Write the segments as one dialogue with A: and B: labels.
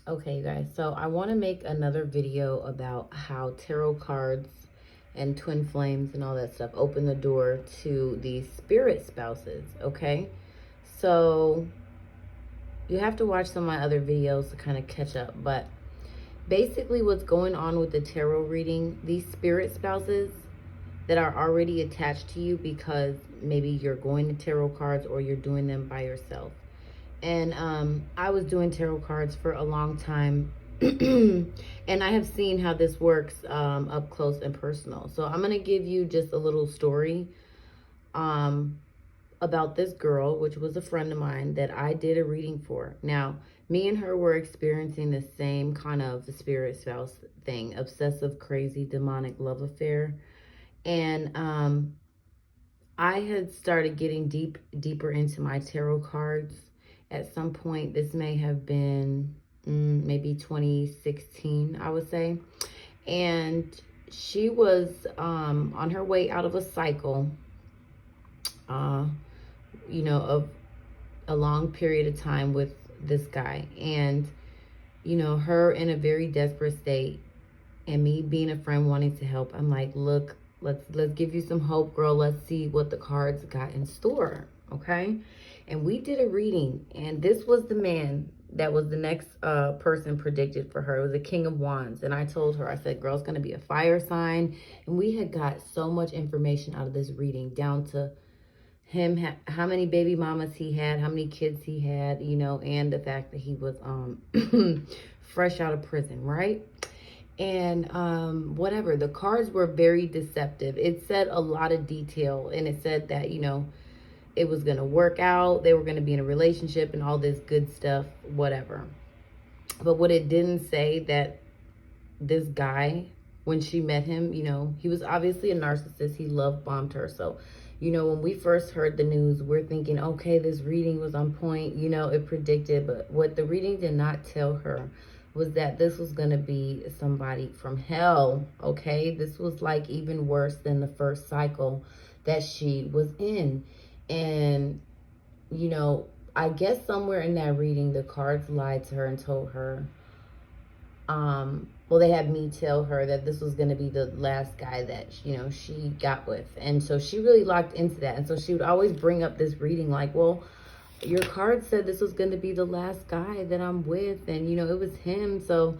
A: Okay, you guys, so I want to make another video about how tarot cards and twin flames and all that stuff open the door to these spirit spouses, okay? So you have to watch some of my other videos to kind of catch up, but basically what's going on with the tarot reading, these spirit spouses that are already attached to you because maybe you're going to tarot cards or you're doing them by yourself. And I was doing tarot cards for a long time. And I have seen how this works up close and personal. So I'm going to give you just a little story um, about this girl, which was a friend of mine that I did a reading for. Now, me and her were experiencing the same kind of spirit spouse thing, obsessive, crazy, demonic love affair. And I had started getting deeper into my tarot cards at some point. This may have been maybe 2016, I would say. And she was on her way out of a cycle, of a long period of time with this guy. And, her in a very desperate state and me being a friend wanting to help. I'm like, look, let's give you some hope, girl. Let's see what the cards got in store, okay? And we did a reading, and this was the man that was the next person predicted for her. It was the King of Wands. And I told her, I said, girl's going to be a fire sign. And we had got so much information out of this reading, down to him, how many baby mamas he had, how many kids he had, and the fact that he was fresh out of prison, right? And whatever, the cards were very deceptive. It said a lot of detail, and it said that it was going to work out, they were going to be in a relationship and all this good stuff, whatever. But what it didn't say, that this guy, when she met him, he was obviously a narcissist. He love bombed her. So when we first heard the news, we're thinking, okay, this reading was on point, it predicted. But what the reading did not tell her was that this was going to be somebody from hell, okay? This was like even worse than the first cycle that she was in. And, I guess somewhere in that reading, the cards lied to her and told her, well, they had me tell her that this was going to be the last guy that, she got with. And so she really locked into that. And so she would always bring up this reading like, well, your card said this was going to be the last guy that I'm with. And, it was him. So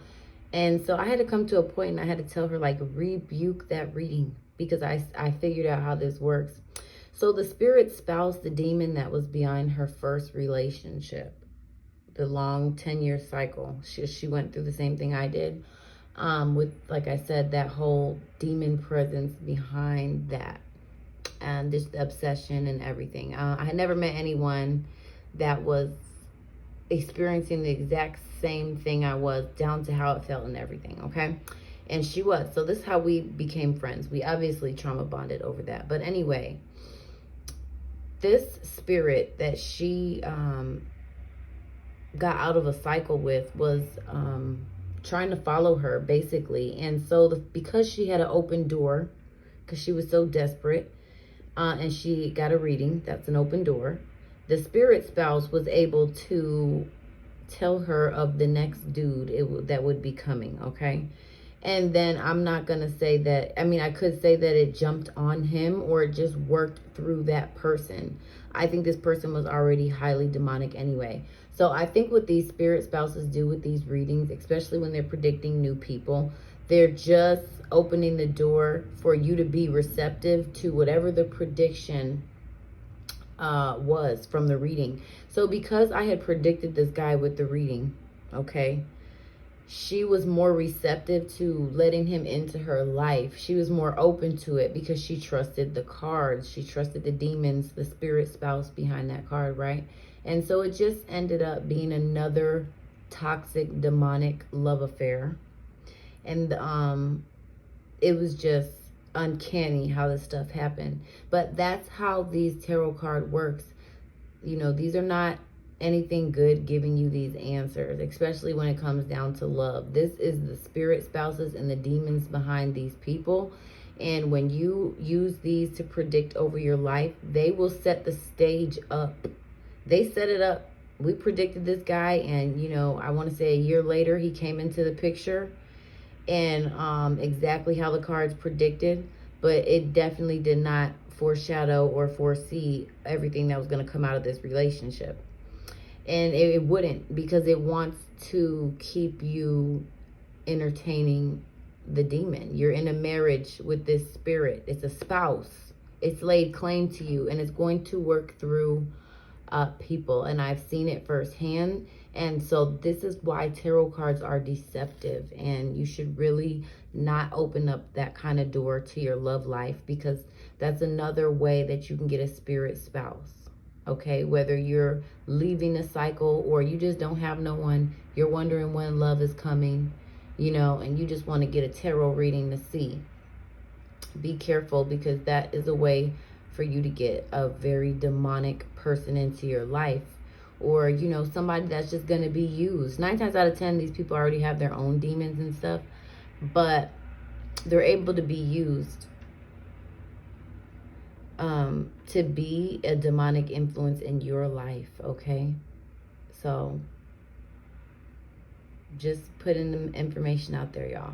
A: I had to come to a point and I had to tell her, like, rebuke that reading, because I figured out how this works. So the spirit spouse, the demon that was behind her first relationship, the long 10-year cycle, she went through the same thing I did, with, like I said, that whole demon presence behind that, and just the obsession and everything. I had never met anyone that was experiencing the exact same thing I was, down to how it felt and everything, okay? And she was. So this is how we became friends. We obviously trauma bonded over that. But anyway, this spirit that she got out of a cycle with was trying to follow her, basically. And so because she had an open door, because she was so desperate, and she got a reading, that's an open door, the spirit spouse was able to tell her of the next dude that would be coming, okay? And then I'm not going to say that, I could say that it jumped on him or it just worked through that person. I think this person was already highly demonic anyway. So I think what these spirit spouses do with these readings, especially when they're predicting new people, they're just opening the door for you to be receptive to whatever the prediction was from the reading. So because I had predicted this guy with the reading, okay, she was more receptive to letting him into her life. She was more open to it because she trusted the cards. She trusted the demons, the spirit spouse behind that card, right? And so it just ended up being another toxic, demonic love affair. And it was just uncanny how this stuff happened. But that's how these tarot card works. These are not anything good giving you these answers, especially when it comes down to love. This is the spirit spouses and the demons behind these people. And when you use these to predict over your life, they will set the stage up. They set it up we predicted this guy, and you know, I want to say a year later he came into the picture, and exactly how the cards predicted, but it definitely did not foreshadow or foresee everything that was going to come out of this relationship. And it wouldn't, because it wants to keep you entertaining the demon. You're in a marriage with this spirit. It's a spouse. It's laid claim to you, and it's going to work through people. And I've seen it firsthand. And so this is why tarot cards are deceptive, and you should really not open up that kind of door to your love life, because that's another way that you can get a spirit spouse. Okay, whether you're leaving a cycle or you just don't have no one, you're wondering when love is coming, you know, and you just want to get a tarot reading to see. Be careful, because that is a way for you to get a very demonic person into your life, or, you know, somebody that's just going to be used. 9 times out of 10, these people already have their own demons and stuff, but they're able to be used to be a demonic influence in your life, okay? So just putting the information out there, y'all.